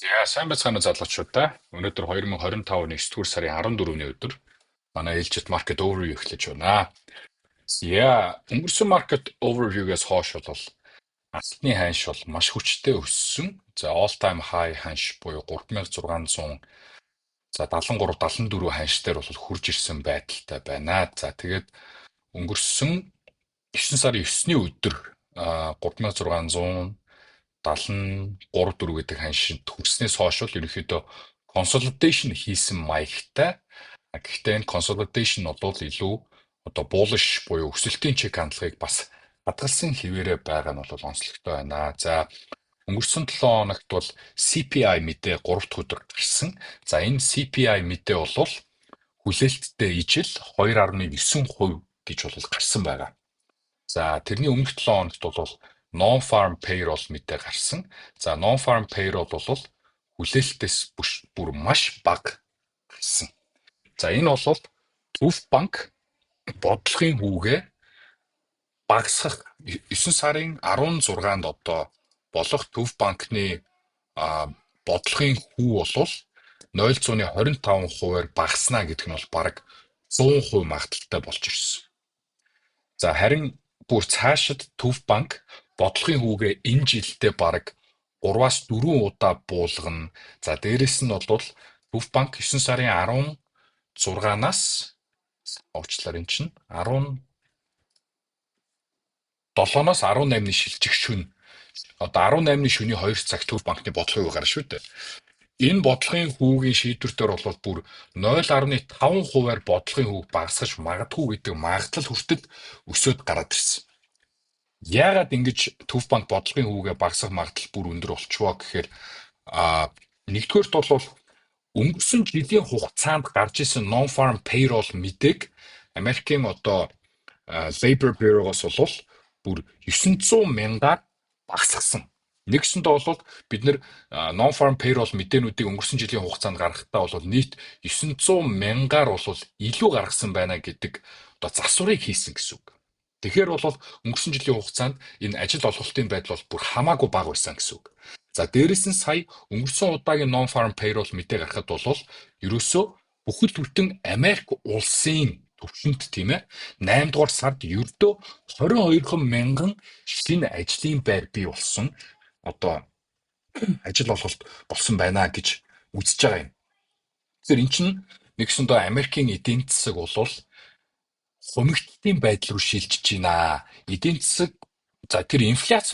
За сайн байцгаана уу залуучуудаа. Өнөөдөр 2025 оны 9-р сарын 14-ний өдөр манай ээлжит market overview эхлэж байна. Өнгөрсөн market overview-гээс хойш бол алтны ханш бол маш хүчтэй өссөн. За all time high ханш буюу 3600 за 73 74 ханш дээр бол хурж ирсэн байдалтай байна. За тэгээд өнгөрсөн 9 сарын 9-ний өдөр 3600 73 гэдэг ханшинд хүрснээс хойш бол ерөнхийдөө consolidation хийсэн маягтай. Гэхдээ энэ consolidation бол илүү одоо bullish буюу өсөлтийн чиг хандлагыг бас хадгалсан хэвээрээ байгаа нь бол онцлогтой байна. За өнгөрсөн 7 хоногт бол CPI мэдээ 3 дахь өдөр гарсан. За энэ CPI мэдээ бол хүлээлттэй ижил 2.9% гэж бол гарсан байгаа. За тэрний өмнөх 7 хоногт бол non-farm payroll мэдээ гарсан. За non-farm payroll бол хүлээлтээс бүр маш бага гарсан. За энэ бол Төв банк бодлогын хүүгээ багасгах 9 сарын 16-нд одоо болох Төв банкны бодлогын хүү бол 0.25%-аар багаснаа гэдэг нь бол бараг 100% магадaltaй болж ирсэн. За харин бүр цаашид Төв банк бодлогын хүүгээ энэ жилдээ бараг 3-аас 4 удаа буулгана. За дээрэс нь бол Төв банк 9 сарын 16-наас уучлаарай эн чинь 17-оос 18-ны шилжих шөнө. Одоо 18-ны шөнийн 2 цаг Төв банкны бодлогын хүү гарна шүү дээ. Энэ бодлогын хүүгийн шийдвэртээр бол бүр 0.5%-аар бодлогын хүүг багасгаж магадгүй гэдэг магадлал хүртэл өсөд гараад ирсэн. Яагаад ингэж Төв банк бодлогын хүүгээ багасгах магадлал бүр өндөр болчихвоо гэхээр нэгдүгээрт бол өнгөрсөн жилийн хугацаанд гарч исэн non-farm payroll мэдээг Америкийн одоо Labor Bureau-гоос бол бүр 900 мянгаар багасгасан. Нэгсэндээ бол бид нэр non-farm payroll мэдээнүүдийг өнгөрсөн жилийн хугацаанд гаргахтаа бол нийт 900 мянгаар бол илүү гаргасан байна гэдэг одоо засварыг хийсэн гэсэн үг. Тэгэхээр бол өнгөрсөн жилийн хугацаанд энэ ажил олголтын байдал бол бүр хамаагүй бага байсан гэсэн үг. За дээрээс нь сая өнгөрсөн удаагийн non-farm payroll мэдээ гаргахад бол ерөөсөө бүхэл бүтэн Америк улсын төвшөнд тийм ээ 8 дугаар сард ердөө 22 мянган шинэ ажлын байр бий болсон. Одоо ажил олголт болсон байна гэж үзэж байгаа юм. Тэгэхээр эн чинь нэгсэндээ Америкийн эдийн засаг бол хумигтлын байдал руу шилжиж байна. Эдийн засаг за тэр инфляц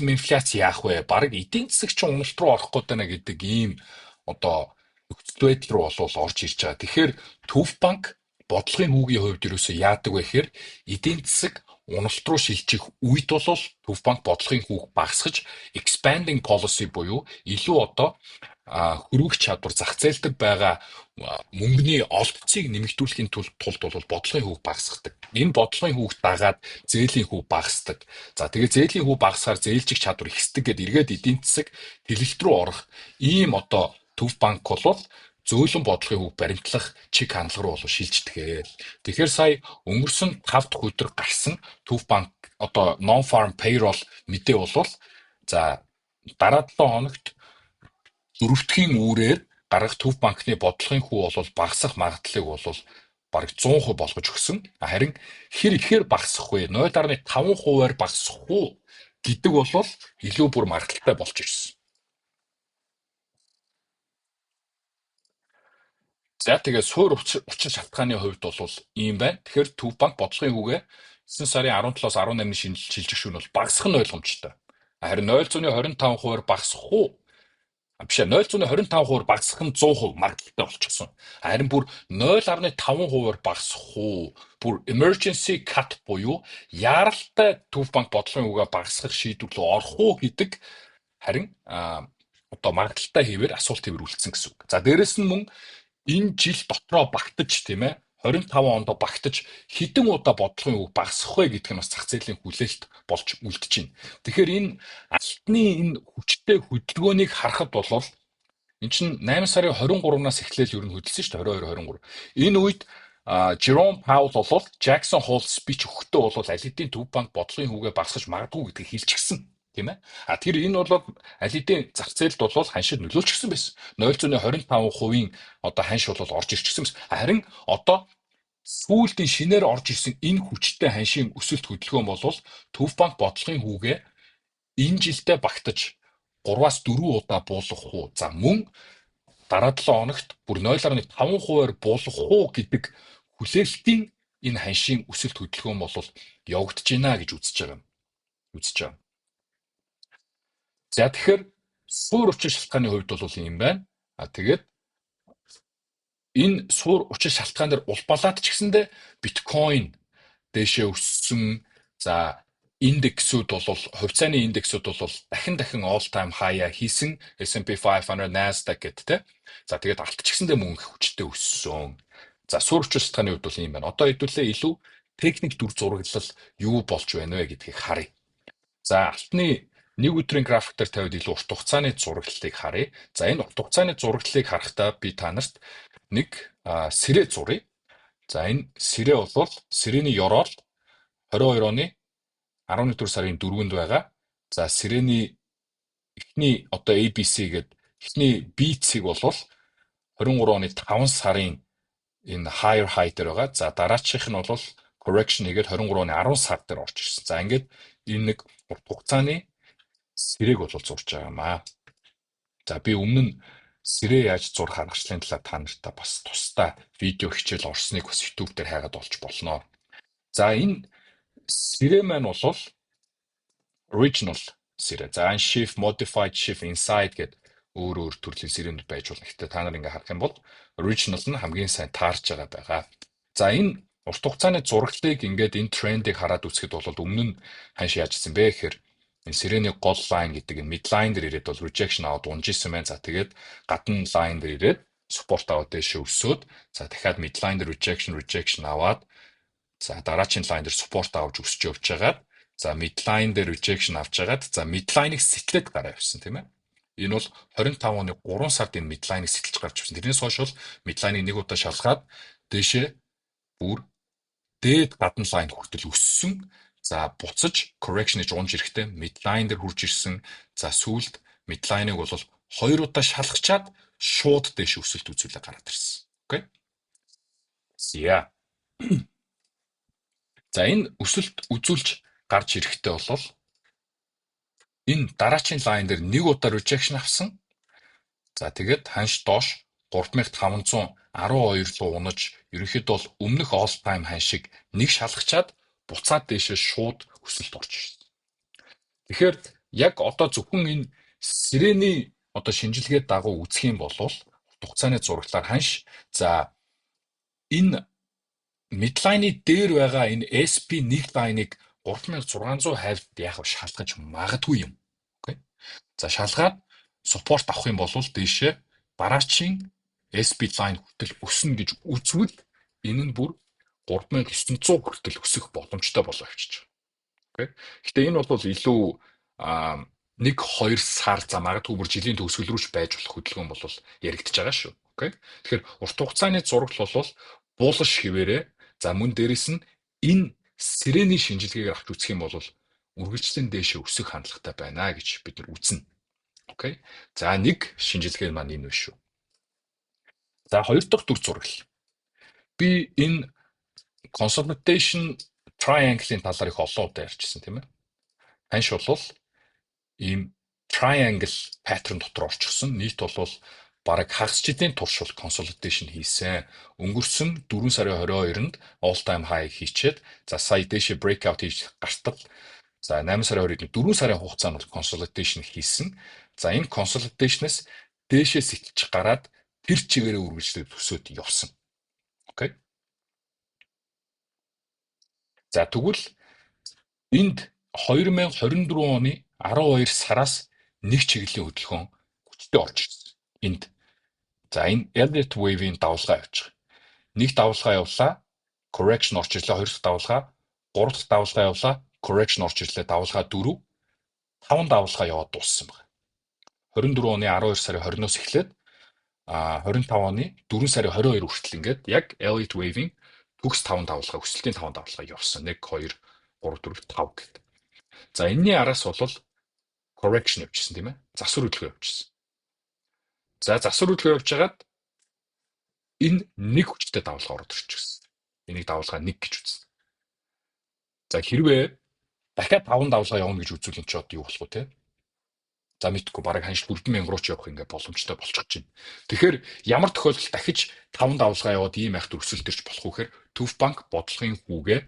яах вэ? Бараг эдийн засаг чинь уналт руу орох гээд байна гэдэг ийм одоо нөхцөл байдал руу бол орж ирж байгаа. Тэгэхээр Төв банк бодлогын хүүгийн хувьд юусэн яадаг вэ гэхээр эдийн засаг уналт руу шилжих үед бол Төв банк бодлогын хүүг багасгаж expanding policy буюу илүү одоо хөрвөх чадвар зах зээлдэг байгаа мөнгөний олдцыг нэмэгдүүлэхийн тулд бол бодлогын хүүг багасгадаг. Энэ бодлогын хүүг дагаад зээлийн хүүг багасдаг. За тэгээ зээлийн хүү багасгаар зээлжих чадвар ихсдэг гэдээ эргээд эдийн засаг тэлэлт рүү орох ийм одоо Төв банк бол зөөлөн бодлогын хүүг баримтлах чиг хандлага руу шилждэг. Тэгэхээр сая өнгөрсөн 5 дахь өдөр гарсан Төв банк одоо non-farm payroll мэдээ бол за дараа 7 хоногт дөрөвдгийн үүрээр гарах Төв банкны бодлогын хүү бол багасах магадлалыг бол бараг 100% болгож өгсөн. Харин хэр ихээр багасах вэ? 0.5%-аар багасах уу гэдэг бол илүү бүр маргалтай болж ирсэн. За тэгээ суур учир шалтгааны хувьд бол ийм байна. Тэгэхээр Төв банк бодлогын хүүгээ 9 сарын 17-оос 18-ны шилжих шөнө бол багасах нь ойлгомжтой. Харин 0.25%-аар багасах уу? Биш 0.25%-аар багасах нь 100% маргалтай болчихсон. Харин бүр 0.5%-аар багасах уу? Бүр emergency cut буюу яаралтай Төв банк бодлогын хүүгээ багасгах шийдвэр рүү орох уу гэдэг харин одоо маргалтай хэвээр асуулт тэмрүүлсэн гэсэн үг. За дээрэс нь мөн энэ жил дотроо багтаж тийм ээ 25 онд багтаж хэдэн удаа бодлогын үг багасах вэ гэдэг нь бас зах зээлийн хүлээлт болж үлдэж байна. Тэгэхээр энэ алтны энэ хүчтэй хөдөлгөөнийг харахад бол эн чинь 8 сарын 23-наас эхлээл ер нь хөдөлсөн шүү дээ 22 23. Энэ үед Jerome Powell бол Jackson Hole speech өгөхдөө бол аль хэдийн Төв банк бодлогын хүүгээ багасгаж магадгүй гэдгийг хэлчихсэн. Тийм ээ. Тэр энэ бол аль хэдийн зах зээлд бол ханшид нөлөөлчихсөн байсан. 0.25% одоо ханш бол орж ирчихсэн байсан. Харин одоо сүүлдийн шинээр орж ирсэн энэ хүчтэй ханшийн өсөлт хөдөлгөөн бол Төв банк бодлогын хүүгээ энэ жилдээ багтаж 3-аас 4 удаа буулгах уу? За мөн дараа 7 хоногт бүр 0.5%-аар буулгах уу гэдэг хүлээлтийн энэ ханшийн өсөлт хөдөлгөөн бол явагдаж байна гэж үзэж байгаа юм. За тэгэхээр суур учир шалтгааны хувьд бол юм байна. Тэгээд энэ суур учир шалтгаан дээр улбалаад ч гэсэндэ биткойн дээшээ өссөн. За индексүүд бол хувьцааны индексүүд бол дахин all time high хийсэн. S&P 500, Nasdaq гэдэг те. За тэгээд алт ч гэсэндэ мөн хүчтэй өссөн. За суур учир шалтгааны хувьд бол юм байна. Одоо хэдүүлээ илүү техник дүр зураглал юу болж байна вэ гэдгийг харъя. За алтны нэг өдрийн график дээр тавиад илүү урт хугацааны зураглалыг харъя. За энэ урт хугацааны зураглалыг харахтаа би та нарт нэг сэрээ зуръя. За энэ сэрээ бол сэрэний ёроол 22 оны 11 сарын 4-нд байгаа. За сэрэний эхний одоо ABC гэдэг эхний beats-ийг бол 23 оны 5 сарын энэ higher high дээр байгаа. За дараачих нь бол correction хийгээд 23 оны 10 сар дээр орж ирсэн. За ингээд энэ нэг урт хугацааны сэрээг бол зурж байгаа юм аа. За би өмнө нь сэрээ яаж зурх аргачлалын талаар та нартай бас тусдаа видео хичээл орсныг бас YouTube дээр хайгаад олж болно. За энэ сэрээ маань бол original сэрээ. За unshift, modified, shift, inside гэдэг өөр төрлийн сэрээнүүд байж болно. Гэхдээ та нар ингээ харах юм бол original нь хамгийн сайн таарч байгаа. За энэ урт хугацааны зураглалыг ингээд энэ трендийг хараад үзэхэд бол өмнө нь ханш яажсэн бэ гэхээр энэ сирэний гол лайн гэдэг энэ midline дээр ирээд бол rejection аваад унжсэн байна. За тэгээд гадна line дээр ирээд support аваад дэше өсөөд за дахиад midline дээр rejection аваад за дараагийн line дээр support аваж өсөж явж байгаад за midline дээр rejection авч байгаад за midline-ыг сэтлээд гараа явсан тийм ээ. Энэ бол 25 оны 3 сард энэ midline-ыг сэтэлж гарч ирсэн. Тэрнээс хойш бол midline-ыг нэг удаа шалгаад дэше бүр дээд гадна line хүртэл өссөн. За буцаж correction гэж унж ирэхдээ midline дээр хурж ирсэн. За сүүлд midline-ыг бол 2 удаа шалгачаад шууд дэш өсөлт үзүүлээ гараад ирсэн. Окей. За энэ өсөлт үзүүлж гарч ирэхдээ бол энэ дараагийн line дээр нэг удаа rejection авсан. За тэгээд ханш доош 3512 руу унаж ерөнхийдөө бол өмнөх all time ханшиг нэг шалгачаад буцаад дэше шууд өсөлт орж ирсэн. Тэгэхээр яг одоо зөвхөн энэ сэрэний одоо шинжилгээ дагуу үзэх юм бол урт хугацааны зураглалаар ханш за энэ midline-ы дээр байгаа энэ SP1 line-ыг 3600 хавьд яг шалгаж магадгүй юм. Окей. За шалгаад support авах юм бол дэше дараачийн SP line хүртэл өснө гэж үзвэл энэ нь бүр 3900 хүртэл өсөх боломжтой болоо явчих. Окей. Гэтэ энэ бол илүү 1-2 сар за магадгүй бүр жилийн төгсгөл рүү ч байж болох хөдөлгөөн бол яригдж байгаа шүү. Окей. Тэгэхээр урт хугацааны зураглал бол буулгаш хിവэрээ за мөн дээрэс нь энэ сэрэний шинжилгээгээр авч үзэх юм бол үргэлжлэн дээшээ өсөх хандлагатай байна гэж бид нар үзнэ. Окей. За нэг шинжилгээ маань энэ биш шүү. За хоёр дахь дүр зурагл. Би энэ consolidation triangle-ийн талаар их олон удаа ярьжсэн тийм ээ. Ханш бол ийм triangle pattern дотор орчихсон. Нийт бол бараг хагас жилийн турш consolidation хийсэн. Өнгөрсөн 4 сарын 22-нд all time high хийчээд за сая дэше breakout хийж гартал за 8 сарын 22-нд 4 сарын хугацаанд consolidation хийсэн. За энэ consolidation-аас дэше сэтж гараад тэр чигээрээ үргэлжлээд өсөд явсан. Окей. За тэгвэл энд 2024 оны 12 сараас нэг чиглэлийн хөдөлгөөн хүчтэй орж ирсэн. Энд за энэ Elliott wave-ийн давлгаа явж байгаа. Нэг давлгаа явлаа, correction орж ирлээ, хоёр дахь давлгаа, гурав дахь давлгаа явлаа, correction орж ирлээ, давлгаа 4, 5 давлгаа яваад дууссан байна. 24 оны 12 сарын 20-оос эхлээд 25 оны 4 сарын 22 хүртэл ингээд яг Elliott wave-ийн төгс 5 давлгаа, өсөлтийн 5 давлгаа явсан. 1 2 3 4 5 гэдэг. За энэний араас бол correction явуулсан тийм ээ. Засвар хөдөлгөөн явуулсан. За засвар хөдөлгөөн явуулж хагаад энэ нэг хүчтэй давлага ороод ирчихсэн. Энийг давлага 1 гэж үзнэ. За хэрвээ дахиад 5 давлага явна гэж үзвэл энэ ч одоо юу болох вэ те? За мэдхгүй бараг ханш 4,000 руу ч явах ингээ боломжтой болчихж байна. Тэгэхээр ямар тохиолдолд дахиж 5 давлгаа яваад ийм айхтар өсөлт төрж болох вэ гэхээр Төв банк бодлогын хүүгээ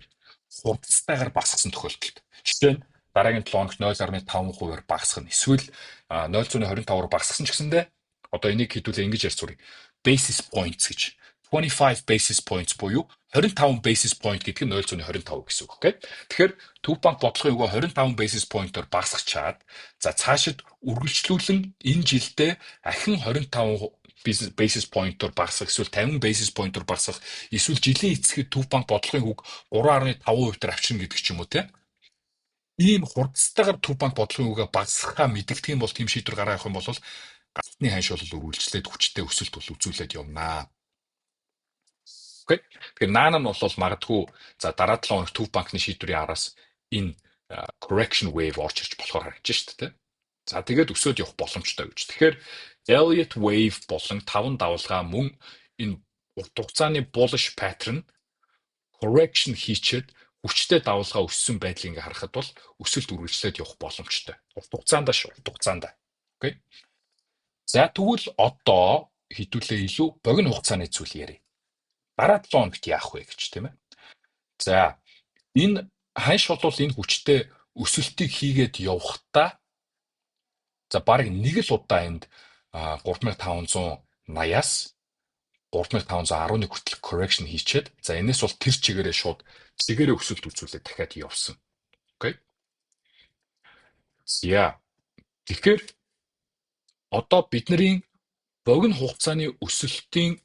хурдцтайгаар багасгасан тохиолдолд. Жишээ нь дараагийн 7 хоногт 0,5%-аар багасгах нь эсвэл 0.25-аар багасгасан ч гэсэндээ одоо энийг хэдүүлээ ингэж ярьж сурыг. Basis points гэж 25 basis points буюу 25 basis point гэдэг нь 0.25 гэсэн үг. Окей. Тэгэхээр Төв банк бодлогын өгөө 25 basis point-оор багасгах чаад за цаашид үргэлжлүүлэн энэ жилдээ ахин 25 basis point-оор багасгах эсвэл 50 basis point-оор багасгах эсвэл жилийн эцэхэд Төв банк бодлогын үг 3.5% авчирна гэдэг ч юм уу те. Ийм хурдцтайгаар Төв банк бодлогын үгээ багасгахаа мэдэгдэх юм бол тийм шийдвэр гаргах юм бол галтны ханш бол үргэлжлээд хүчтэй өсөлт бол үзүүлээд явнаа. Окей. Тэгэхээр наана нь бол магадгүй за дараа 7 хоног Төв банкны шийдвэрийн араас энэ correction wave орж ирж болохоор харагдаж шүү дээ. За тэгээд өсөөд явах боломжтой гэж. Тэгэхээр Elliott wave болон 5 давлгаа мөн энэ урт хугацааны bullish pattern correction хийчихэд хүчтэй давлгаа өссөн байдлыг ингээ харахад бол өсөлт үргэлжлээд явах боломжтой. Урт хугацаанд шүү. Урт хугацаанд. Окей. За тэгвэл одоо хэдүүлээ илүү богино хугацааны зүйл ярив. Дараа 7 хоногт яах вэ гэж тийм ээ. За энэ ханш бол энэ хүчтэй өсөлтийг хийгээд явахдаа за бараг нэг л удаа энд 3580-аас 3511 хүртэл correction хийчихэд за энэс бол тэр чигээрээ шууд цэгээрээ өсөлт үзүүлээд дахиад явсан. Окей. За тэгэхээр одоо бидний богино хугацааны өсөлтийн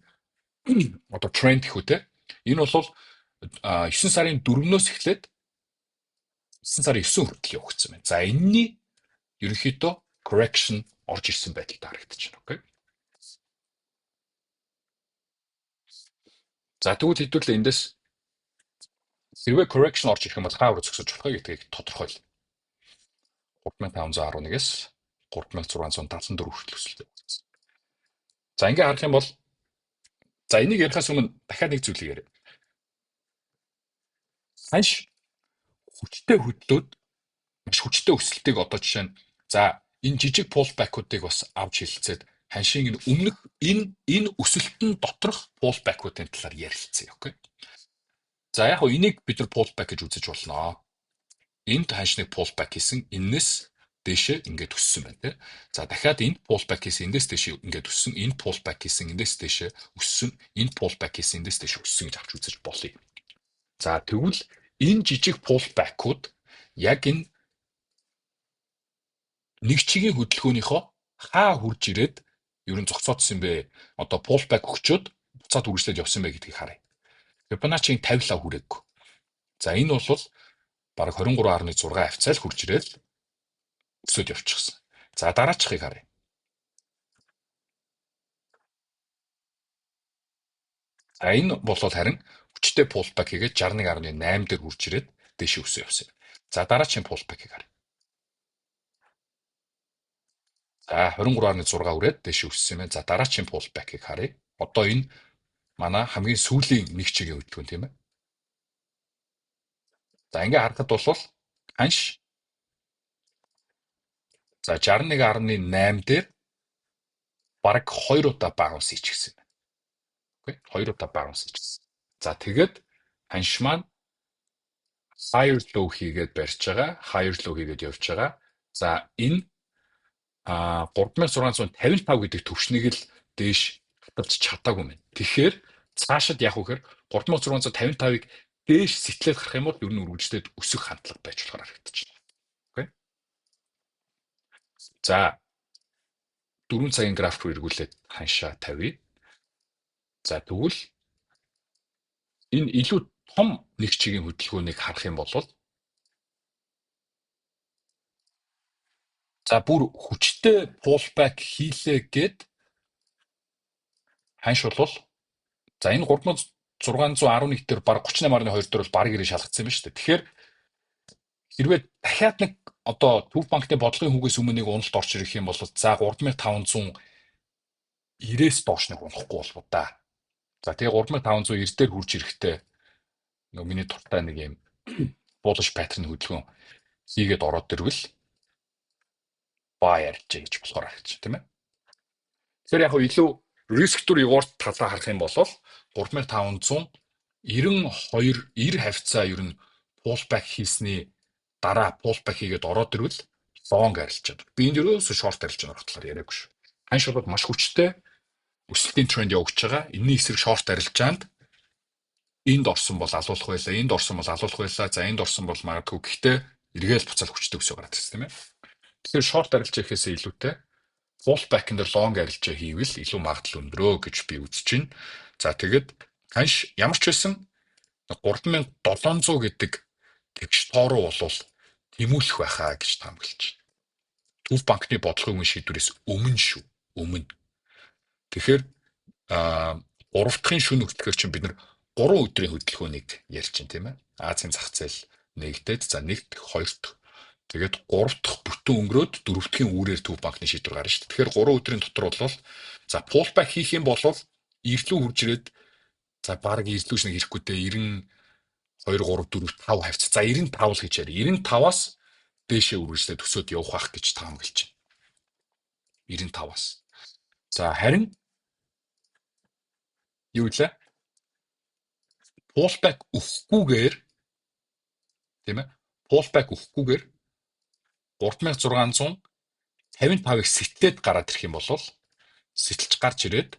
одоо тренд гэх үү те. Энэ бол 9 сарын 4-өөс эхлээд 9 сарын 9 хүртэл явагдсан байна. За энэний ерөнхийдөө correction орж ирсэн байдал харагдаж байна. Окей. За тэгвэл хэдүүлээ эндээс хэрвээ correction орж ирэх юм бол хаагаар зөксөж болох вэ гэдгийг тодорхойл. 3511-ээс 3674 хүртэл өсөлт явагдсан. За ингээ харах юм бол за энийг ярихаас өмнө дахиад нэг зүйлийг яриа. Ханш хүчтэй хөдлөөд маш хүчтэй өсөлтийг одоо жишээ нь за энэ жижиг pullback-уудыг бас авч хэлцээд ханшийн энэ өмнөх энэ өсөлтөн доторх pullback-уудын талаар ярилцъя. Окей. За яг хөө энийг бид нар pullback гэж үзэж болно. Энд ханшныг pullback хийсэн, энэс дээшээ ингээд өссөн байна тий. За дахиад энд pullback хийсэн, эндээс дээшээ ингээд өссөн, энд pullback хийсэн, эндээс дээшээ өссөн, энд pullback хийсэн, эндээс дээшээ өссөн гэж авч үзэж болъё. За тэгвэл энэ жижиг pullback-ууд яг энэ нэг чигийн хөдөлгөөнийхөө хаа хурж ирээд ер нь зогсоодсон бэ? Одоо pullback өгчөөд буцаад үргэлжлээд явсан бэ гэдгийг харъя. Fibonacci-ийн 50 лав хүрээгүй. За энэ бол бараг 23.6 хавцаал хурж ирээд өсөд явчихсан. За дараачихыг харъя. За энэ бол харин хүчтэй pullback хийгээд 61.8 дээр хурж ирээд дээш өсөө явсан. За дараагийн pullback-ыг харъя. За 23.6 үрээд дээш өссөн юм байна. За дараагийн pullback-ыг харъя. Одоо энэ манай хамгийн сүүлийн нэг чигийн хөдөлгөөн тийм ээ. За ингээ харахад бол ханш за 61.8 дээр бараг 2 удаа bounce хийчихсэн юм байна. Окей, 2 удаа bounce хийчихсэн. За тэгээд ханш маань higher low хийгээд барьж байгаа, higher low хийгээд явж байгаа. За энэ 3655 гэдэг төвшнийг л дээш таталж чадаагүй байна. Тэгэхээр цаашид яах вэ гэхээр 3655-ыг дээш сэтлээд гарах юм бол ер нь үргэлжлээд өсөх хандлага байж болохоор харагдаж байна. Окей. За 4 цагийн график руу эргүүлээд ханшаа тавья. За тэгвэл энэ илүү том нэг чигийн хөдөлгөөнийг харах юм бол за бүр хүчтэй pullback хийлээ гэд ханш бол за энэ 3611 дээр баг 38.2 дээр бол баг ирээ шалгацсан юм байна шүү дээ. Тэгэхээр хэрвээ дахиад нэг одоо Төв банкны бодлогын хүүгээс өмнө нэг уналт орж ирэх юм бол за 3590-ээс доош нэг унахгүй болов уу да. За тэгээ 3590 дээр хурж ирэхдээ нөгөө миний дуртай нэг юм bullish pattern хөдөлгөөн хийгээд ороод ирвэл buy арилжээ гэж болохоор харагдаж байна, тийм ээ. Тэгэхээр яг илүү risk to reward талаа харах юм бол 3592 хавцаа ер нь pullback хийсний дараа pullback хийгээд ороод ирвэл long арилжаад. Би энэ ерөөсө short арилж байгаа болохоор яриаггүй шүү. Ханш бол маш хүчтэй өсөлтийн тренд явагдаж байгаа. Энэний эсрэг short арилжаанд энд орсон бол алуулах байлаа, энд орсон бол алуулах байлаа, за энд орсон бол магадгүй. Гэхдээ эргээл буцаал хүчтэй өсөж гараад ирсэн тийм ээ. Тэгэхээр short арилж ихээсээ илүүтэй pullback энэ long арилжаа хийвэл илүү магадлал өндөрөө гэж би үзэж байна. За тэгэд ханш ямар ч байсан 3700 гэдэг тэгш тоо руу болвол тэмүүлэх байхаа гэж таамаглаж байна. Төв банкны бодлогын шийдвэрээс өмнө шүү. Өмнө. Тэгэхээр 3 дахь шөнө өгдөхөр чинь бид нар 3 өдрийн хөдөлгөөнийг ярьж байна тийм ээ. Азийн зах зээл нэгдээд за 1 дахь 2 дахь тэгээд 3 дахь бүтэн өнгөрөөд 4 дахьын үүрээр Төв банкны шийдвэр гарна шүү дээ. Тэгэхээр 3 өдрийн дотор бол за pullback хийх юм бол ирлүү хурж ирээд за баг ирлүүш нэг ирэхгүй дээ 92 3 4 5 хавц. За 95 л гэж яри. 95-аас дээшээ үргэлжлээд төсөөд явах байх гэж таамаглаж байна. 95-аас. За харин юу вэ? Pullback өгөхгүйгээр тийм ээ. Pullback өгөхгүйгээр 3655-ыг сэтлээд гараад ирэх юм бол сэтэлж гарч ирээд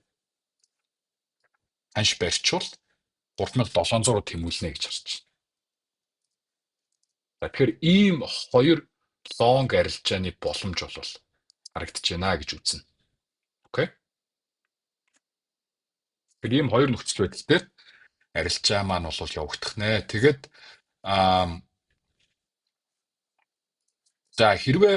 ханш барьчвал 3700 тэмүүлнэ гэж харж байна. Тэгэхээр ийм хоёр long арилжааны боломж бол харагдаж байна гэж үзнэ. Окей. Тэгэхээр ийм хоёр нөхцөл байдал дээр арилжаа маань бол явагдах нэ. Тэгээд за хэрвээ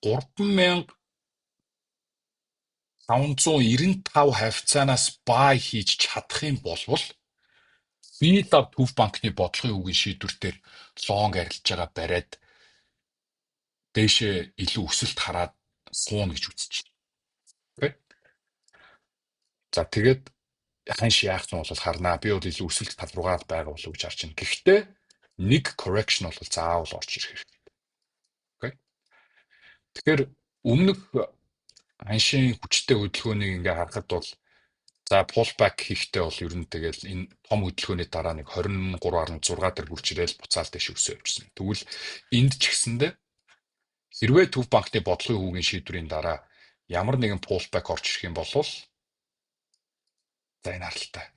3595 хавцаанаас buy хийж чадах юм болвол би Төв банкны бодлогын үгийн шийдвэр дээр long арилжаагаа бариад дээшээ илүү өсөлт хараад сууна гэж үзэж байна. За тэгээд ханш яах нь бол харнаа. Би бол илүү өсөлт тал руугаа байгаа болов уу гэж харж байна. Гэхдээ нэг correction бол заавал орж ирэх хэрэгтэй. Окей. Тэгэхээр өмнөх ханшийн хүчтэй хөдөлгөөнийг ингээ харахад бол за pullback хийхдээ бол ер нь тэгэл энэ том хөдөлгөөний дараа нэг 23.6 дээр хүрч ирээл буцаал дэш өсөө явчихсан. Тэгвэл энд ч гэсэндээ хэрвээ Төв банкны бодлогын хүүгийн шийдвэрийн дараа ямар нэгэн pullback орж ирэх юм бол за энэ харалтай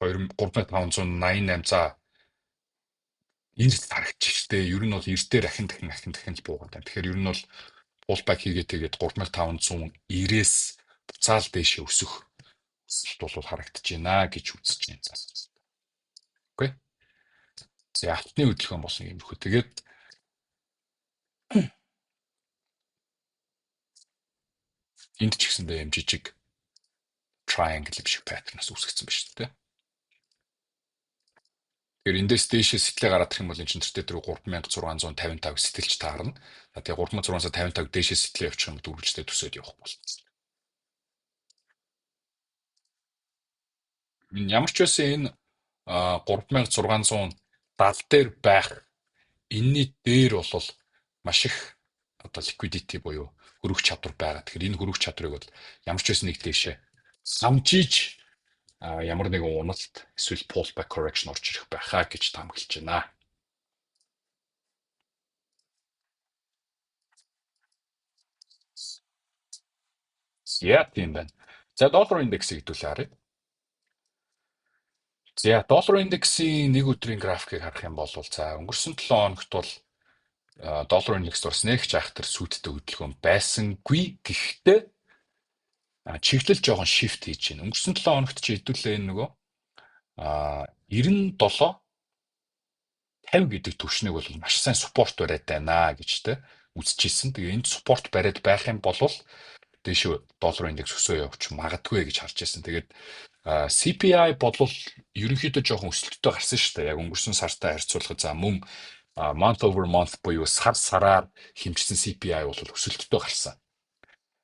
3588 за эрс харагдчих штэ. Ер нь бол эрсдээр ахин дахин л буугаад байна. Тэгэхээр ер нь бол pullback хийгээд 3590-ээс буцаал дэшээ өсөх өсөлт бол харагдаж байна гэж үзэж байна. Окей. За алтны хөдөлгөөн болсон юм хөө. Тэгээд энд ч гэсэндээ юм жижиг triangle шиг паттернаас үүсгэсэн байна шүү дээ. Тэгэхээр эндээс дээшээ сэтлээ гараад ирэх юм бол энэ чинь тэр 3655 сэтэлж таарна. За тэгээ 3655 дээшээ сэтлээ явуучих юм бол үргэлжлээд төсөөд явах болно. Ямар ч байсан энэ 3670 дээр байх энэний дээр бол маш их одоо liquidity буюу хөрөх чадвар байгаа. Тэгэхээр энэ хөрөх чадварыг бол ямар ч байсан нэг дэшээ самжиж ямар нэгэн уналт эсвэл pullback correction орж ирэх байхаа гэж таамаглаж байна. Яа тийм байна. За доллар индексийг хэдүүлээ харъя. За доллар индексийн нэг өдрийн графикийг харах юм бол за өнгөрсөн 7 хоногт бол доллар индекс бас нэг жахтар сүйдтэй хөдөлгөөн байсангүй. Гэхдээ чиглэл жоохон shift хийж байна. Өнгөрсөн 7 хоногт чи хэдүүлээ энэ нөгөө 97 50 гэдэг түвшнийг бол маш сайн support бариад байна гэж тэ үзчихсэн. Тэгээ энд support бариад байх юм бол дээшээ доллар индекс өсөө явж магадгүй гэж харж байсан. Тэгээд CPI бол ерөнхийдөө жоохон өсөлттэй гарсан шүү дээ. Яг өнгөрсөн сартай харьцуулахад за мөн month over month буюу сар сараар хэмжсэн CPI бол өсөлттэй гарсан.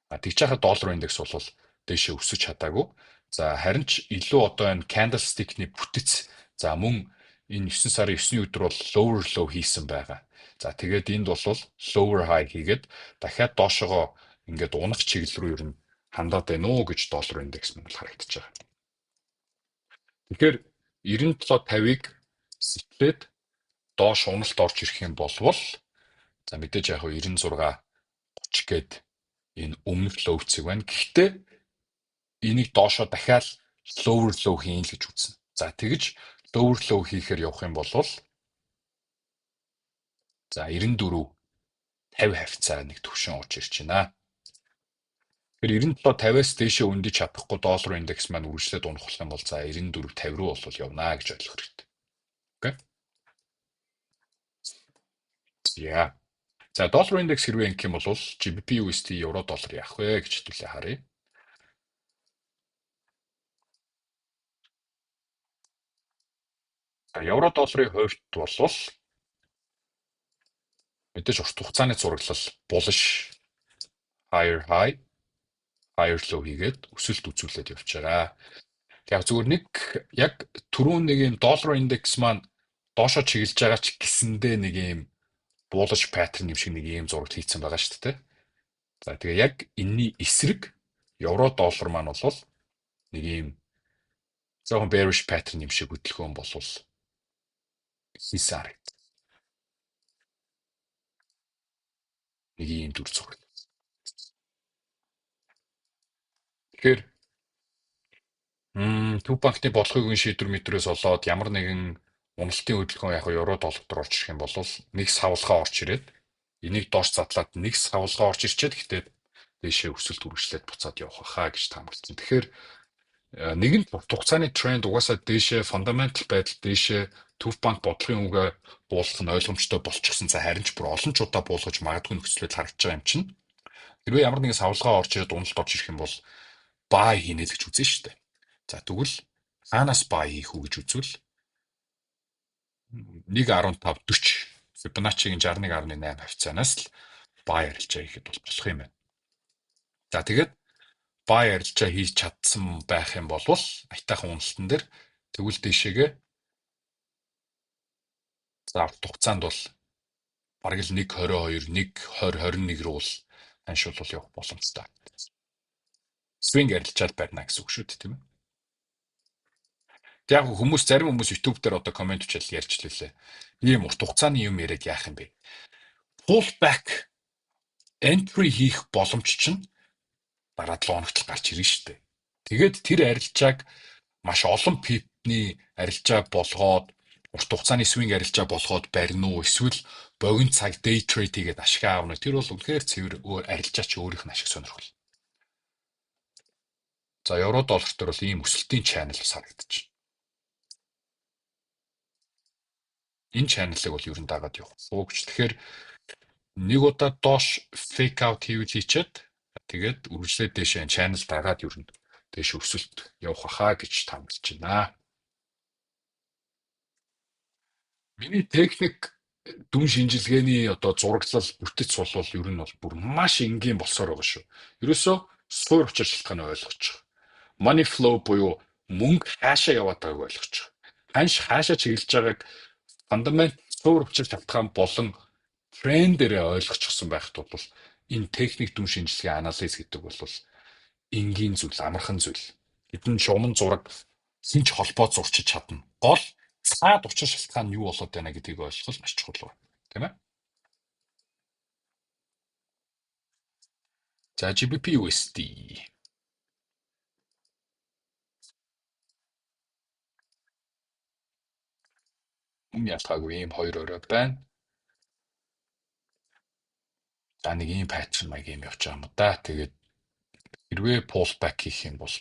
Тэгж яхад доллар индекс бол дээшээ өсөж чадаагүй. За харин ч илүү одоо энэ candlestick-ний бүтэц за мөн энэ 9 сарын 9-ний өдөр бол lower low хийсэн байгаа. За тэгээд энд бол lower high хийгээд дахиад доошогоо ингээд унах чиглэл рүү ер нь хандаад байна уу гэж доллар индекс мөн харагдаж байгаа. Тэгэхээр 97.50-ыг сэтлээд доош уналт орж ирэх юм болвол за мэдээж яг 96.30 гээд энэ өмнөх лоуцыг байна. Гэхдээ энийг доошоо дахиад lower low хийн л гэж үзнэ. За тэгж lower low хийхээр явах юм бол за 94.50 хавцаа нэг төвшин орж ирж байна. Тэгэхээр 97.50-аас дээшээ өндөж чадахгүй доллар индекс маань үргэлжлээд унах юм бол за 94.50 руу бол явнаа гэж ойлгох хэрэгтэй. Окей. За. За доллар индекс хэрвээ ингэх юм бол GBP USD евро доллар яах вэ гэж хэдүүлээ харъя. За евро долларын хувьд бол мэдээж урт хугацааны зураглал bullish higher high higher low хийгээд өсөлт үзүүлээд явж байгаа. Яг зүгээр нэг яг түрүүн нэг юм доллар индекс маань доошоо чиглэж байгаа ч гэсэндээ нэг юм bullish pattern юм шиг нэг юм зураг хийцэн байгаа шүү дээ. За тэгээ яг энэний эсрэг евро доллар маань бол нэг юм зөвхөн bearish pattern юм шиг хөдөлгөөн болвол хийсэн харагд. Нэг юм дүр зураг. Тэгэхээр Төв банкны бодлогын шийдвэр мэтрээс болоод ямар нэгэн уналтын хөдөлгөөн яг евро доллар руу орж ирэх юм бол нэг савлгаа орж ирээд энийг доош задлаад нэг савлгаа орж ирчээд гэхдээ дээшээ өсөлт үргэлжлээд буцаад явах хаа гэж таамагласан. Тэгэхээр нэгэн хугацааны тренд угаасаа дээшээ фундаментал байдал дээшээ Төв банк бодлогын үгээ буулгах нь ойлгомжтой болчихсон. За харин ч бүр олон ч удаа буулгаж магадгүй нөхцөлөд харагдаж байгаа юм чинь. Хэрвээ ямар нэгэн савлгаа орж ирээд уналт орж ирэх юм бол buy хийнэ л гэж үзэн шүү дээ. За тэгвэл хаанаас buy хийх үү гэж үзвэл 1.1540 Fibonacci-гийн 61.8 хавцаанаас л buy арилжаа хийхэд бол болох юм байна. За тэгээд buy арилжаа хийж чадсан байх юм бол аятайхан уналтан дээр тэгвэл дэшегээ за урт хугацаанд бол бараг л 1.22 1.20 21 рүү л ханшуулал явах боломжтой. Swing арилжаад байна гэсэн үг шүү дээ, тийм ээ. Яг хүмүүс зарим хүмүүс YouTube дээр одоо комент бичэл ярьж лээ. Ийм урт хугацааны юм яриад яах юм бэ? Pullback entry хийх боломж чинь дараа 7 хоногт гарч ирнэ шүү дээ. Тэгээд тэр арилжааг маш олон пипний арилжаа болгоод урт хугацааны swing арилжаа болгоод барина уу? Эсвэл богино цаг day trade хийгээд ашиг аавна. Тэр бол үнэхээр цэвэр арилжаа чи өөрийнх нь ашиг сонирхол. За евро доллар төр бол ийм өсөлтийн channel харагдаж байна. Энэ channel-ыг бол ер нь дагаад явах уу гэж. Тэгэхээр нэг удаа доош fake out хийчихэд тэгээд үргэлжлээд дэшээ channel дагаад ер нь дэш өсөлт явах хаа гэж таамаглаж байна. Миний техник дүн шинжилгээний одоо зураглал бүтэц бол ер нь бол бүр маш энгийн болсоор байгаа шүү. Ерөөсөө суур учир шалтгааны ойлгож байгаа. Money flow буюу мөнгө хаашаа яваад байгааг ойлгож байгаа. Ханш хаашаа чиглэж байгааг фундамент суур учир шалтгаан болон трендэрээ ойлгочихсон байхад бол энэ техник дүн шинжилгээ анализ гэдэг бол энгийн зүйл, амархан зүйл. Хэдэн шугам зураг хинч холбоо зурчиж чадна. Гол цаад учир шалтгаан нь юу болоод байна гэдгийг ойлгох маш чухал байна. Тийм ээ? За GBP USD. Ялгаагүй ийм хоёр өрөө байна. За нэг ийм pattern маяг юм явж байгаа юм да. Тэгээд хэрвээ pullback хийх юм бол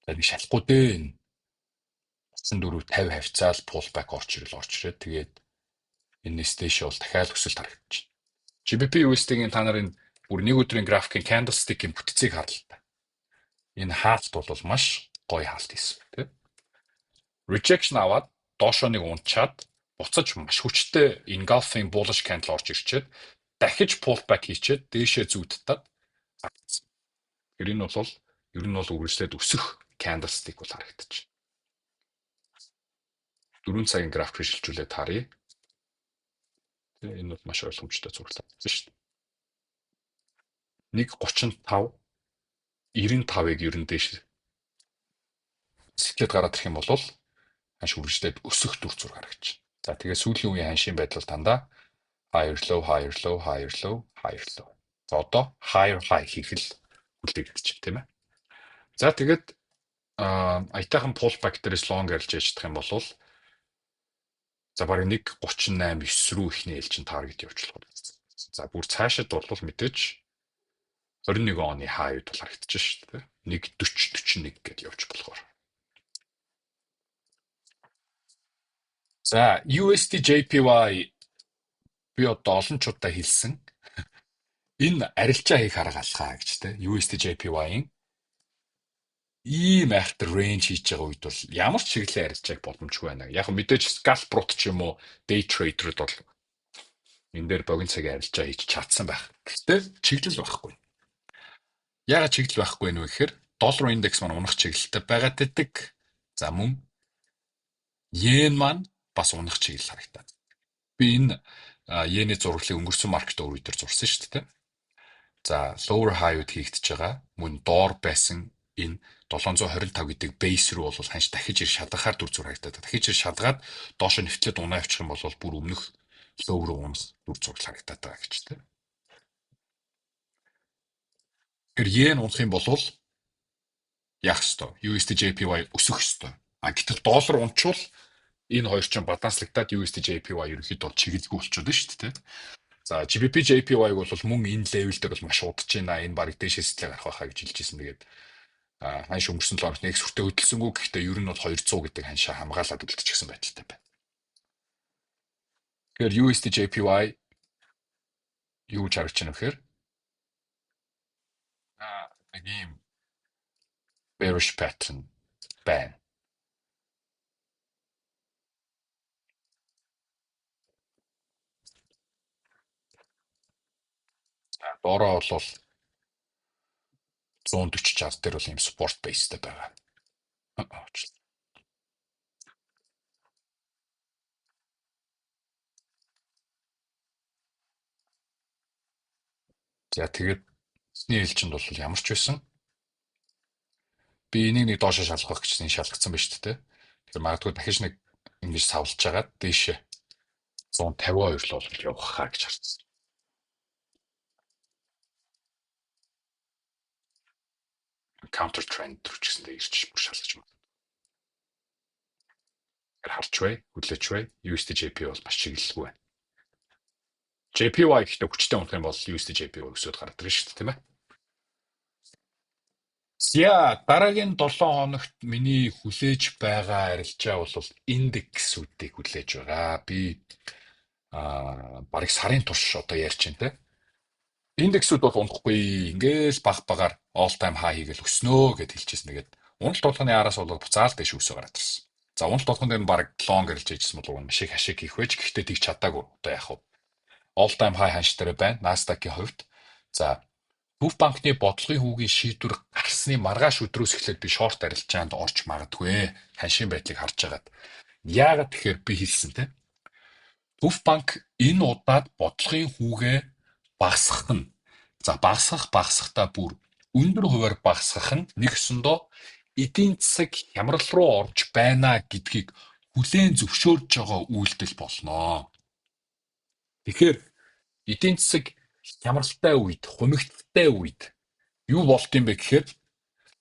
нэг шалахгүй дээ. 34.50 хавцаал pullback орж ирээд тэгээд энэс дэше бол дахиад өсөлт харагдаж байна. GBP USD-гийн та нарын бүр нэг өдрийн графикийн candlestick-ийн бүтцийг харлаа та. Энэ хаалт бол маш гоё хаалт хийсэн тийм. Rejection аваад доошоо нэг унчаад буцаж маш хүчтэй engulfing bullish candle орж ирчээд дахиж pullback хийчээд дээшээ зүйдтад харагдсан. Тэр энэ бол ер нь бол үргэлжлээд өсөх candlestick бол харагдаж. 4 цагийн график шилжүүлээд харъя. Энэ бол маш ойлгомжтой зураглал байна шүү дээ. 1.35 95-ыг ер нь дээш сэтгэлд гараад ирэх юм бол ханш үргэлжлээд өсөх дүр зураг харагдаж. За тэгээ сүүлийн үеийн ханшийн байдал тандаа higher low higher low higher low higher low. За одоо higher high хийх л үлдээгдэж байна тийм ээ. За тэгээд аятайхан pullback дээрээс long арилж яждах юм бол за барыг 1.38 9 рүү ихний ээлжин таргет явуулах. За бүр цаашид бол мэдээж 21 оны high-д бол харагдаж шүү дээ. 1.40 41 гэдээ явж болохоор. За USD JPY би одоо олон ч удаа хэлсэн. Энэ арилжаа хийх арга алхаа гэж тэ. USD JPY-ийн ийм айхтар range хийж байгаа үед бол ямар ч чиглэлийн арилжааг боломжгүй байна. Яг мэдээж scalp brut ч юм уу day trader-д бол энэ дээр богино цагийн арилжаа хийж чадсан байх. Гэхдээ чиглэл байхгүй. Яагаад чиглэл байхгүй вэ гэхээр доллар индекс маань унах чиглэлтэй байгаад байдаг. За мөн йен маань бас унах чиглэл харагдаад. Би энэ йений зураглалыг өнгөрсөн маркет өөр үедэр зурсан шүү дээ. За lower high-уд хийгдэж байгаа. Мөн доор байсан энэ 725 гэдэг base руу бол ханш дахиж ир шалгахаар дүр зураг харагдаад. Дахиж ир шалгаад доош нэвтлээд унаа явчих юм бол бүр өмнөх low руу унах дүр зураг харагдаад байгаа гэж тэ. Тэр йен унах юм бол яах ёстой? USD JPY өсөх ёстой. Гэтэл доллар унчвал энэ хоёр ч баланслагдаад USD JPY ерөнхийдөө чиглэлгүй болчиход шүү дээ. За GBP JPY-г бол мөн энэ левел дээр бол маш удаж байна. Энэ барыг дээшээ сэтгэл гарах байхаа гэж хэлжсэн. Тэгээд ханш өнгөрсөн 7 хоногт нэг сүртэй хөдөлсөнгүү гэхдээ ер нь бол 200 гэдэг ханшаа хамгаалаад үлдчихсэн байдалтай байна. Тэгэхээр USD JPY юу гэж харагдаж байна вэ гэхээр нэг юм bearish pattern байна. Доороо бол 140-60 дээр бол юм support baseтэй байгаа. За тэгээд эсний ээлжинд бол ямар ч байсан би энийг нэг доошоо шалгах гэж шалгацсан байна шүү дээ. Тэгэхээр магадгүй дахиж нэг ингэж савлж агаад дээшээ 152 л бол явах хаа гэж харсан. Counter trend рүү ч гэсэндээ ирч шалгаж байна. Харч бай, хүлээч бай. USD JPY бол маш чиглэлгүй байна. JPY гэхдээ хүчтэй унах юм бол USD JPY өсөд гардаг шүү дээ, тийм ээ. За дараагийн 7 хоногт миний хүлээж байгаа арилжаа бол индексүүдийг хүлээж байгаа. Би барыг сарын турш одоо ярьж байна те. Индексүүд бол унахгүй ингээл баг багаар all time high хийгээл өснөө гэд хэлчихсэн. Тэгээд уналт толгойн араас бол буцаал дэш өсөө гараад ирсэн. За уналт толгойн дээр баг long арилж хийжсэн бол маш их хашиг хийх байж гэхдээ тийг чадаагүй. Одоо яах вэ? All time high ханш дээр байна. Nasdaq-ийн хувьд. За Төв банкны бодлогын хүүгийн шийдвэр гарсны маргааш өдрөөс эхлээд би шорт арилжаанд орж магадгүй ханшийн байдлыг харж агаад. Яагаад тэгэхээр би хэлсэн те. Төв банк энэ удаад бодлогын хүүгээ багасгах нь. За багасгахдаа бүр өндөр хувиар багасгах нь нэг өсөндөө эдийн засаг хямрал руу орж байна гэдгийг хүлээн зөвшөөрж байгаа үйлдэл болно. Тэгэхээр эдийн засаг хямралтай үед, хумигттай үед юу болд юм бэ гэхээр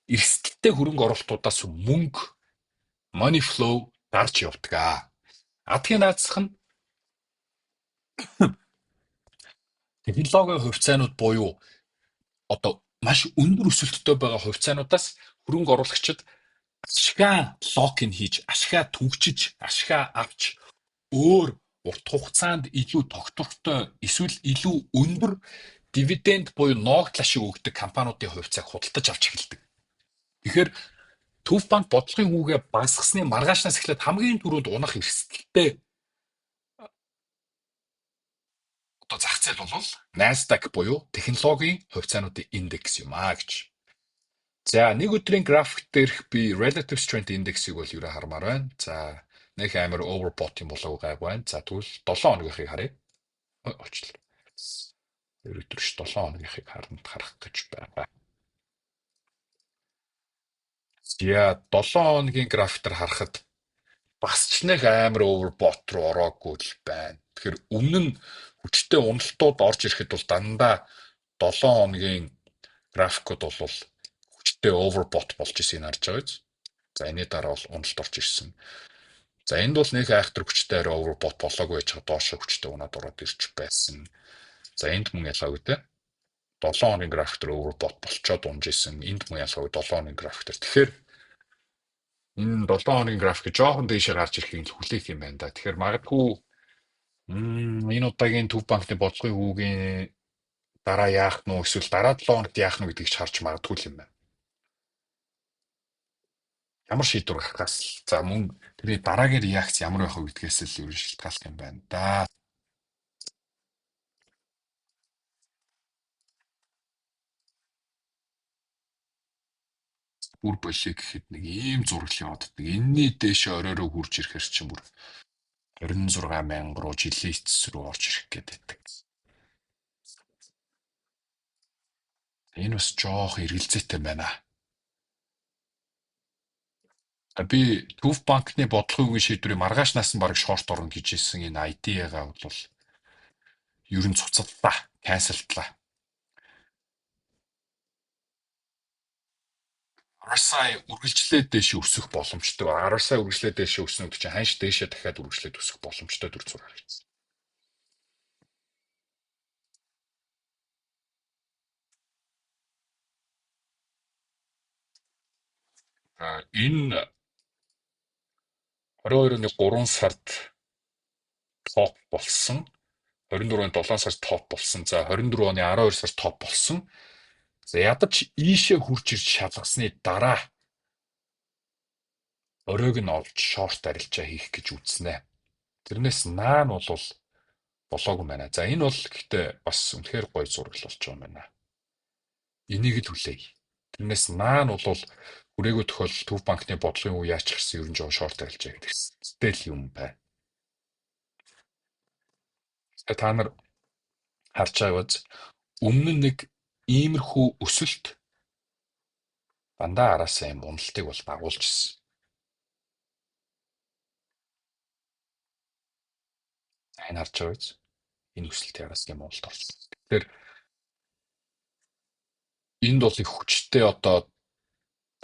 эрсдэлтэй хөрөнгө оруулалтуудаас мөнгө money flow гарч явдаг. Адгийн наацх нь технологийн хувьцаанууд буюу одоо маш өндөр өсөлттэй байгаа хувьцаануудаас хөрөнгө оруулагчид ашгаа локин хийж, ашгаа түгжиж, ашгаа авч өөр урт хугацаанд илүү тогтвортой эсвэл илүү өндөр дивиденд буюу ногдлол шиг өгдөг компаниудын хувьцааг худалдаж авч эхэлдэг. Тэгэхээр Төв банк бодлогын хүүгээ багасгасны маргаашнаас эхлээд хамгийн түрүүнд унах эрсдэлтэй Одоо зах зээл бол Nasdaq буюу технологийн хувьцаануудын индекс юм аа гэж. За нэг өдрийн график дээрх би relative strength index-ийг бол юу хармаар байна. За нэг амар overbought юм болов гайг байна. За тэгвэл 7 хоногийнхыг харъя. Очлоо. Өдрөш 7 хоногийнхыг харах гэж байгаа. За 7 хоногийн график дээр харахад бас ч нэг амар overbought руу ороогүй л байна. Тэгэхээр өмнө нь хүчтэй уналтууд орж ирэхэд бол дандаа 7 хоногийн графикуд бол хүчтэй overbought болж ирсийг харж байгаа биз. За энэний дараа бол уналт орж ирсэн. За энд бол нэг айхтар хүчтэй арай overbought болоогүй байж байгаа доошо хүчтэй унаад ороод ирж байсан. За энд мөн ялгаагүй те. 7 хоногийн график дээр overbought болчоод унж исэн. Энд мөн ялгаагүй 7 хоногийн график дээр. Тэгэхээр энэ 7 хоногийн график жоохон дээшээ гарч ирэхийг хүлээх юм байна да. Тэгэхээр магадгүй энэ удаагийн Төв банкны бодлогын хүүгийн дараа яах нь эсвэл дараа 7 хоногт яах нь гэдгийг ч харж магадгүй юм байна. Ямар шийдвэр гаргахаас за мөн тэрний дараагийн реакц ямар байх вэ гэдгээс л ер нь шалтгаалах юм байна да. Бүр болиё гэхэд нэг ийм зураг яваад байдаг. Энэний дээш оройроо хурж ирэхээр чинь бүр 26,000 руу жилийн эцэс рүү орж ирэх гээд байдаг. Энэ бас жоох эргэлзээтэй байна. Би Төв банкны бодлогын үеийн шийдвэрийг маргаашнаас нь бараг шорт орно гэж хэлсэн энэ ID-га бол ер нь цуцаллаа, канселтлаа. RSI үргэлжлээд дээш өсөх боломжтой. RSI үргэлжлээд дээш өснө гэдэг чинь ханш дээшээ дахиад үргэлжлээд өсөх боломжтой төр зураг хэлсэн. Энэ 22-ны 3 сард топ болсон. 24-ны 7 сард топ болсон. За 24 оны 12 сард топ болсон. За ядаж ийшээ хурж ирж шалгасны дараа оройг нь олж шорт арилжаа хийх гэж үзнэ. Тэрнээс наан бол болоогүй байна. За энэ бол гэхдээ бас үнэхээр гоё зураг болж байгаа юм байна. Энийг л хүлээе. Тэрнээс наан бол хүрээгүй тохиолдолд Төв банкны бодлогын үе яач гисэн ерөн жоо шорт арилжаа гэдэг сэтэл юм байна. Та нар харж байгаа биз? Өмнө нь нэг иймэрхүү өсөлт дандаа араасаа юм уналтыг бол дагуулж ирсэн. Энэ харж байгаа биз? Энэ өсөлт яраас юм уналт орсон. Тэгэхээр энд бол их хүчтэй одоо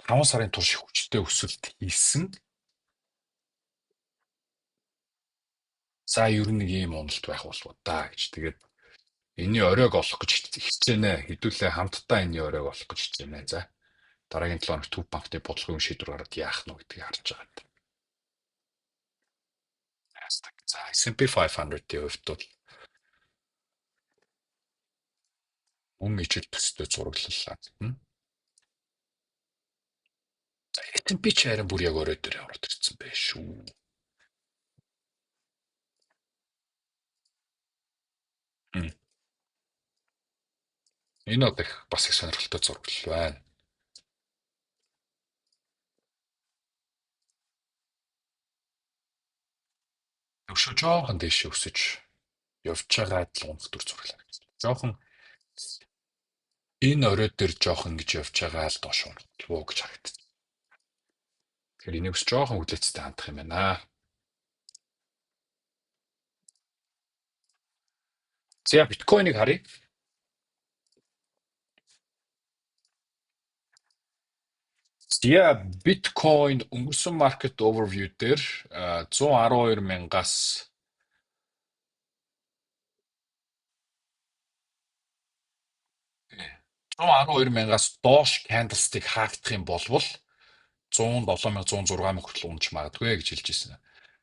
5 сарын турш их хүчтэй өсөлт хийсэн. За ер нь нэг ийм уналт байх болов да гэж. Тэгээд энэний оройг олох гэж хичээнэ. Хэдүүлээ хамтдаа энэний оройг олох гэж хичээнэ. За дараагийн 7 хоногт Төв банкны бодлогын шийдвэр гараад яах нь гэдгийг харж байгаа. За S&P 500-ийн хувьд бол мөн ижил төстэй зураглалаа. За S&P ч харин бүр яг орой дээр ороод ирсэн байх шүү. Энэ одоо бас их сонирхолтой зураглал байна. Өшөө жоохон дэше өсөж явж байгаа л унах төр зураглаа. Жоохон энэ орой дээр жоохон ингэж явж байгаа л доош унах гэж харагдсан. Тэгэхээр энийг бас жоохон хүлээцтэй хандах юм байна. За биткойныг харъя. За биткойн өнгөрсөн market overview дээр 112,000-аас 112,000-аас доош candlestick хаагдах юм болвол 107,000 106,000 хүртэл унаж магадгүй гэж хэлж ирсэн.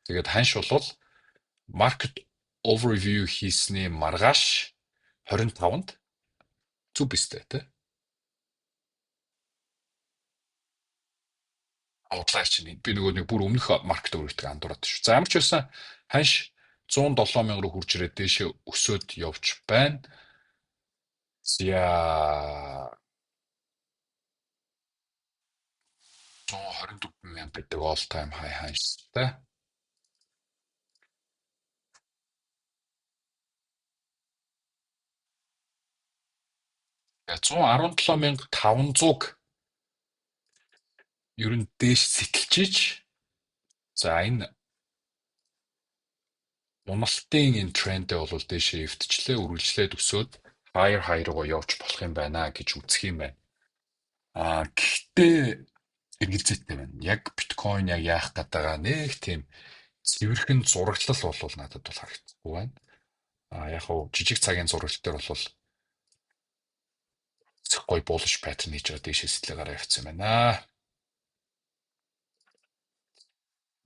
Тэгээд ханш бол market overview хийсний маргааш 25-нд зүг бистэй те. Outlier чинь би нөгөө нэг бүр өмнөх market overview-г андуураад шүү. За ямар ч байсан ханш 107 мянга руу хурж ирээд дээшээ өсөөд явж байна. За 124 мянга гэдэг all time high хааштай. 117,500-г ер нь дээш сэтэлчиж, за энэ уналтын энэ трендээ бол дээшээ эвтчлээ, үргэлжлээд өсөөд higher руугаа явж болох юм байна гэж үзэх юм байна. Гэхдээ эргэлзээтэй байна. Яг биткойн яг яах гээд байгаа нэг тийм цэвэрхэн зураглал бол надад бол харагдахгүй байна. Яг хуу жижиг цагийн зураглал дээр бол гой bullish pattern хийж байгаа дээшээ сэтгэлээ гараа явцсан байна.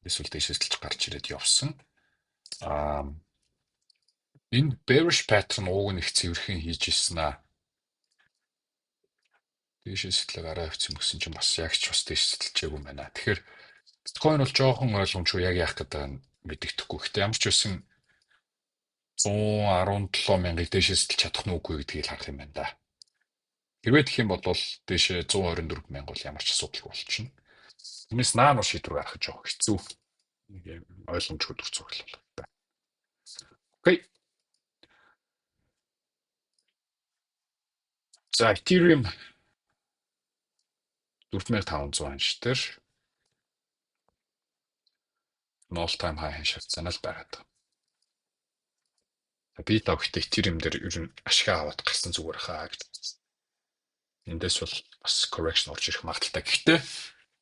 Эсвэл дээшээ сэтгэж гарч ирээд явсан. Энэ bearish pattern ууг нь их цэвэрхэн хийж ирсэн аа. Дээшээ сэтгэлээ гараа явцсан гэсэн чинь бас яг ч бас дээш сэтгэлжээгүй байна. Тэгэхээр биткойн бол жоохон ойлгомжгүй яг яах гэдэг нь мэддэхгүй. Гэхдээ ямар ч байсан 117 мянгаыг дээшээ сэтгэж чадах нь үгүй гэдгийг харах юм байна да. Хэрвээ тэгэх юм бол дээшээ 124 мянга бол ямар ч асуудалгүй болчихно. Тиймээс наан шийдвэр гаргах жоох хэцүү. Ойлгомжгүй дүр зураг л байна. Окей. За Ethereum 4500 анш дээр all time high шатцаанаа л байгаад байна. Би тавхтай Ethereum дээр ер нь ашиг аваад гарсан зүгээр хаа гэж. Эндээс бол бас correction орж ирэх магадaltaй. Гэхдээ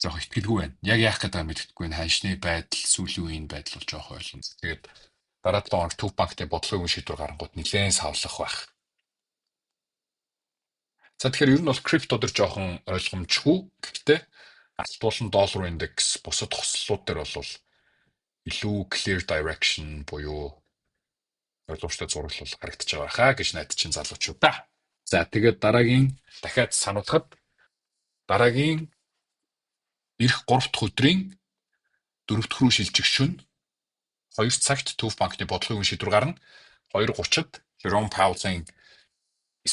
жоох итгэлгүй байна. Яг яах гэдэг нь мэддэхгүй байна. Ханшны байдал, сүүлийн үеийн байдал бол жоох ойлгоно. Тэгээд дараа 7 хоног Төв банкны бодлогын шийдвэр гаргангууд нэлээд савлах байх. За тэгэхээр ер нь бол крипто дээр жоохон ойлгомжгүй. Гэхдээ алт болон доллар индекс бусад хослолууд дээр бол илүү clear direction буюу ойлгомжтой зураглал харагдаж байгаа хаа гэж найдаж чинь залуучууд та. За тэгээд дараагийн дахиад сануулхад дараагийн эх 3 дахь өдрийн 4 дахь рүү шилжих шөнө 2 цагт Төв банкны бодлогын шийдвэр гарна. 2:30-д Jerome Powell-ийн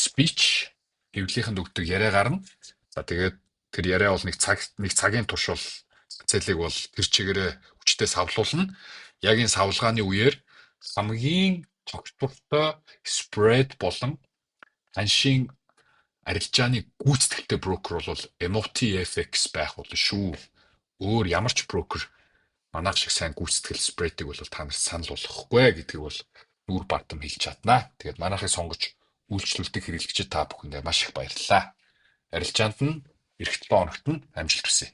speech хэвлэлийнхэнд өгдөг яриа гарна. За тэгээд тэр яриа бол нэг цагийн турш бол цэлийг бол тэр чигээрээ хүчтэй савлуулна. Яг энэ савлгааны үеэр хамгийн тогтвортой spread болон ханшийн арилжааны гүйцэтгэлтэй брокер бол MOTFX байх болно шүү. Өөр ямар ч брокер манайх шиг сайн гүйцэтгэл спредийг бол та нарт санал болгохгүй гэдгийг бол нүүр бардам хэлж чаднаа. Тэгээд манайхыг сонгож үйлчлүүлдэг хэрэглэгчид та бүхэндээ маш их баярлалаа. Арилжаанд нь эх 7 хоногт нь амжилт хүсье.